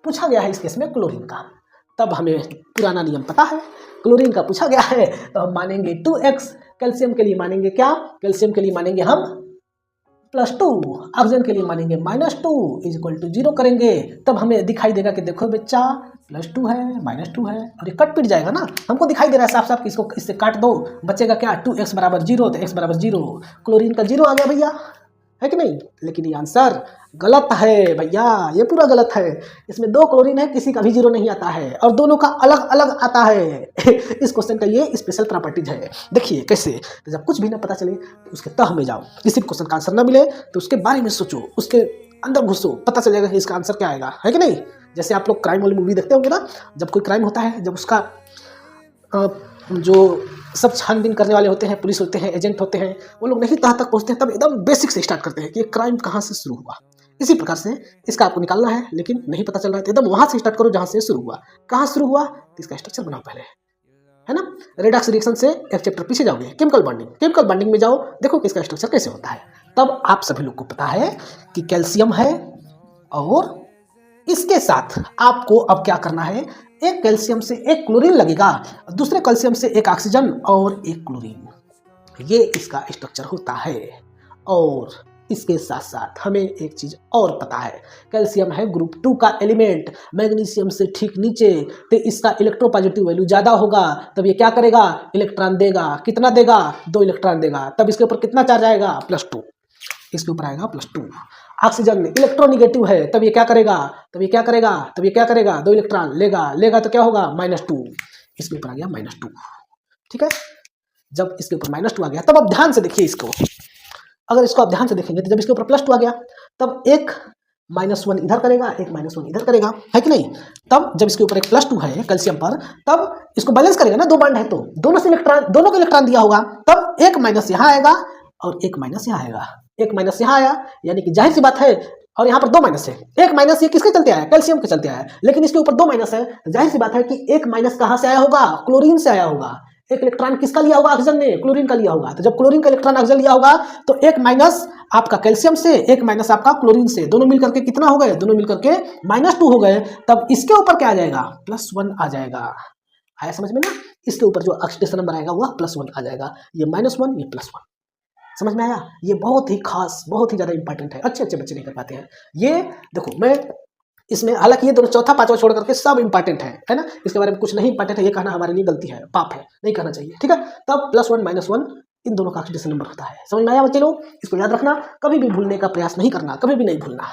पूछा गया है इस केस में क्लोरीन का, तब हमें पुराना नियम पता है, क्लोरीन का पूछा गया है तो हम मानेंगे 2x, कैल्शियम के लिए मानेंगे क्या, कैल्शियम के लिए मानेंगे हम +2, ऑक्सीजन के लिए मानेंगे -2 इज इक्वल टू 0 करेंगे, तब हमें दिखाई देगा कि देखो बच्चा +2 है -2 है, और ये कट पिट जाएगा ना, हमको दिखाई दे रहा है साफ साफ कि इसको इससे काट दो, बचेगा क्या 2x बराबर 0, तो x बराबर 0, क्लोरीन का 0 आ गया भैया, है कि नहीं। लेकिन ये आंसर गलत है भैया, ये पूरा गलत है, इसमें 2 क्लोरीन है, किसी का भी 0 नहीं आता है और दोनों का अलग अलग आता है इस क्वेश्चन का ये स्पेशल प्रॉपर्टीज है। देखिए कैसे, तो जब कुछ भी ना पता चले तो उसके तह में जाओ, किसी भी क्वेश्चन का आंसर ना मिले तो उसके बारे में सोचो, उसके अंदर घुसो, पता चल जाएगा कि इसका आंसर क्या आएगा, है कि नहीं। जैसे आप लोग क्राइम वाली मूवी देखते होंगे ना, जब कोई क्राइम होता है, जब उसका जो सब छानबीन करने वाले होते हैं, पुलिस होते हैं, एजेंट होते हैं, वो लोग नहीं तह तक पहुंचते हैं, तब एकदम बेसिक से स्टार्ट करते हैं कि ये क्राइम कहाँ से शुरू हुआ। इसी प्रकार से इसका आपको निकालना है, लेकिन नहीं पता चल रहा है तो एकदम वहां से स्टार्ट करो जहां से शुरू हुआ। कहाँ शुरू हुआ तो इसका स्ट्रक्चर बनाओ पहले, है ना। रेडॉक्स रिएक्शन से एक चैप्टर पीछे जाओगे, केमिकल बॉन्डिंग, केमिकल बॉन्डिंग में जाओ, देखो कि इसका स्ट्रक्चर कैसे होता है। तब आप सभी लोग को पता है कि कैल्शियम है और इसके साथ आपको अब क्या करना है, एक कैल्शियम से एक क्लोरीन लगेगा, दूसरे कैल्शियम से एक ऑक्सीजन और एक क्लोरीन, ये इसका स्ट्रक्चर होता है। और इसके साथ साथ हमें एक चीज और पता है, कैल्शियम है ग्रुप 2 का एलिमेंट, मैग्नीशियम से ठीक नीचे, तो इसका इलेक्ट्रोपॉजिटिव वैल्यू ज्यादा होगा, तब ये क्या करेगा, इलेक्ट्रॉन देगा, कितना देगा, 2 इलेक्ट्रॉन देगा, तब इसके ऊपर कितना चार्ज आएगा, +2, इसके ऊपर आएगा +2। ऑक्सीजन इलेक्ट्रोनिगेटिव है, तब ये क्या करेगा, तब ये क्या करेगा, तब ये क्या करेगा, 2 इलेक्ट्रॉन लेगा तो क्या होगा, -2, इसके ऊपर आ गया -2, ठीक है। जब इसके ऊपर -2 आ गया, तब आप ध्यान से देखिए इसको, अगर इसको आप ध्यान से देखेंगे तो जब इसके ऊपर +2 आ गया, तब एक -1 इधर करेगा, एक -1 इधर करेगा, है कि नहीं। तब जब इसके ऊपर एक +2 है कैल्शियम पर, तब इसको बैलेंस करेगा ना, 2 बॉन्ड है तो दोनों से इलेक्ट्रॉन, दोनों को इलेक्ट्रॉन दिया होगा, तब एक माइनस यहाँ आएगा और एक माइनस यहाँ आएगा, एक माइनस यहाँ आया, यानी कि जाहिर सी बात है, और यहाँ पर 2 माइनस है, एक माइनस ये किसके चलते आया, कैल्शियम के चलते आया, लेकिन इसके ऊपर 2 माइनस है, जाहिर सी बात है कि एक माइनस कहाँ से आया होगा, क्लोरीन से आया होगा। एक इलेक्ट्रॉन किसका लिया होगा, ऑक्सीजन ने, क्लोरीन का लिया होगा, तो जब क्लोरीन का इलेक्ट्रॉन ऑक्सीजन लिया होगा तो एक माइनस आपका कैल्शियम से, एक माइनस आपका क्लोरीन से, दोनों मिलकर के कितना हो गए, दोनों मिलकर के -2 हो गए, तब इसके ऊपर क्या आ जाएगा, +1 आ जाएगा। आया समझ में ना, इसके ऊपर जो ऑक्सीडेशन नंबर आएगा वह +1 आ जाएगा, ये -1 ये +1, समझ में आया। ये बहुत ही खास, बहुत ही ज्यादा इंपॉर्टेंट है, अच्छे अच्छे बच्चे नहीं कर पाते हैं ये। देखो मैं इसमें, हालांकि ये दोनों चौथा पांचवा छोड़ करके सब इंपॉर्टेंट है ना, इसके बारे में कुछ नहीं इंपॉर्टेंट है, ये कहना हमारे लिए गलती है, पाप है, नहीं कहना चाहिए, ठीक है। तब +1 -1 इन दोनों का ऑक्सीडेशन नंबर होता है, समझ में आया बच्चे लोग, इसको याद रखना, कभी भी भूलने का प्रयास नहीं करना, कभी भी नहीं भूलना।